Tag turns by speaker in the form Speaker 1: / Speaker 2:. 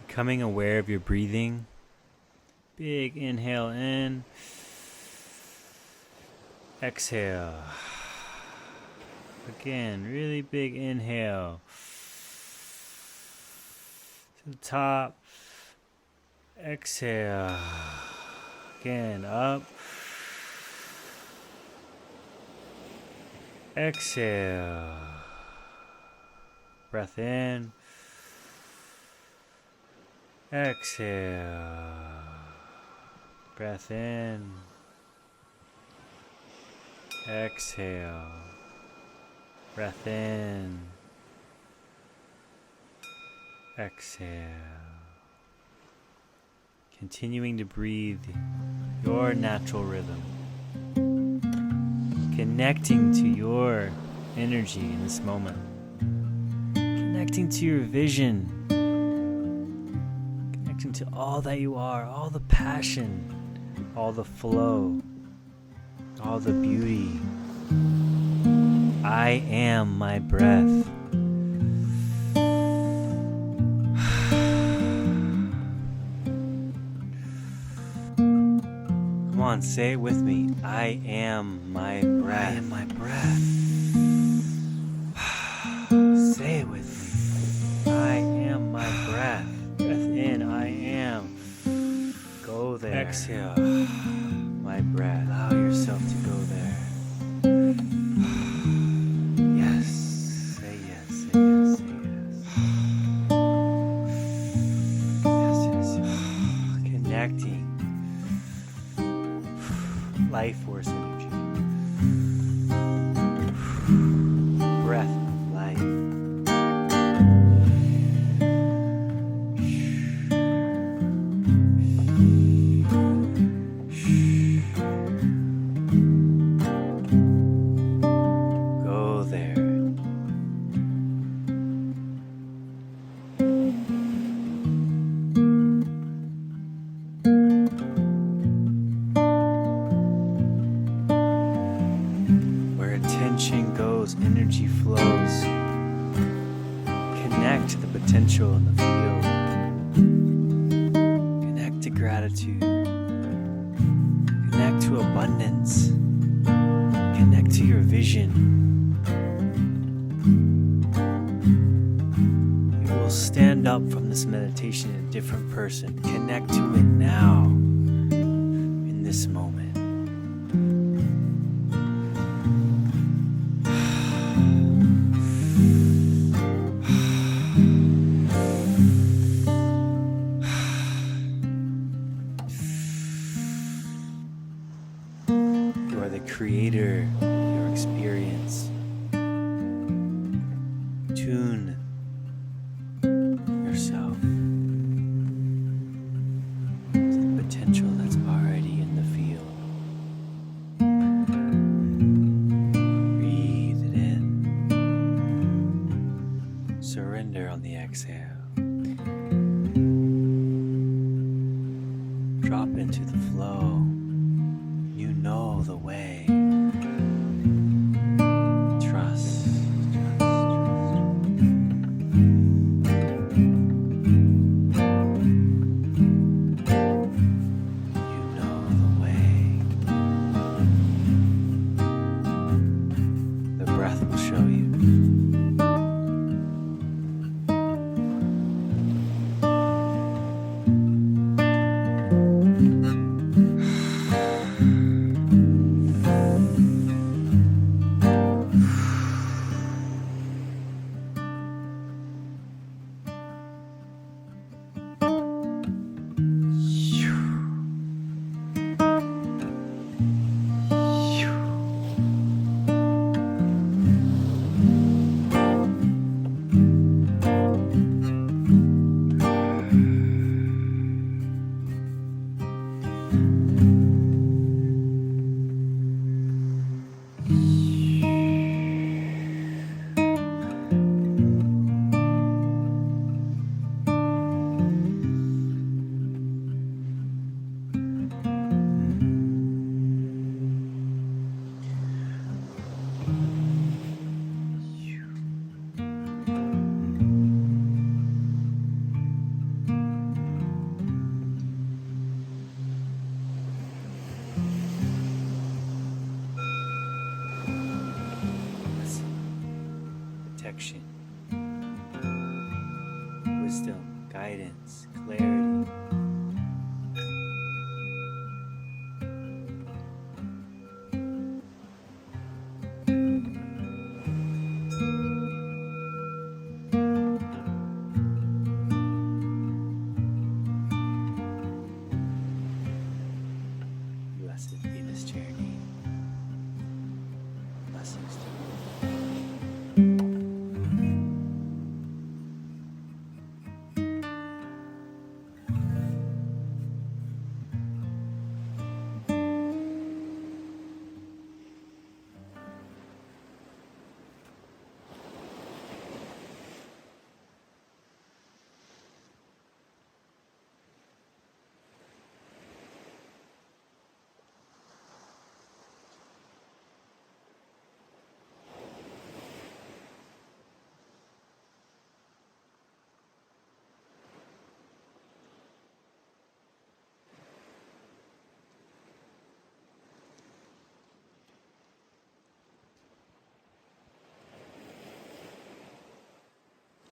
Speaker 1: Becoming aware of your breathing. Big inhale in. Exhale. Again, really big inhale. To the top. Exhale. Again, up. Exhale. Breath in. Exhale. Breath in. Exhale. Breath in. Exhale. Continuing to breathe your natural rhythm. Connecting to your energy in this moment. Connecting to your vision. Connecting to all that you are, all the passion, all the flow, all the beauty. I am my breath. Come on, say it with me. I am my breath. I am my breath. Say it with me. I am my breath. Breath in, I am. Go there. Exhale, my breath. Allow yourself to go there. Yes. Say yes, say yes, say yes. Yes, yes, yes. Connecting. Life force energy. Breath of life. Go there. Where attention goes, energy flows. Connect to the potential in the field. Connect to gratitude. Connect to abundance. Connect to your vision. You will stand up from this meditation a different person. Connect to it now, in this moment. You are the creator of your experience. Tune yourself to the potential that's already in the field. Breathe it in. Surrender on the exhale. Drop into the flow. You know the way. Trust, trust, trust. You know the way. The breath will show you. protection, wisdom, guidance, clarity.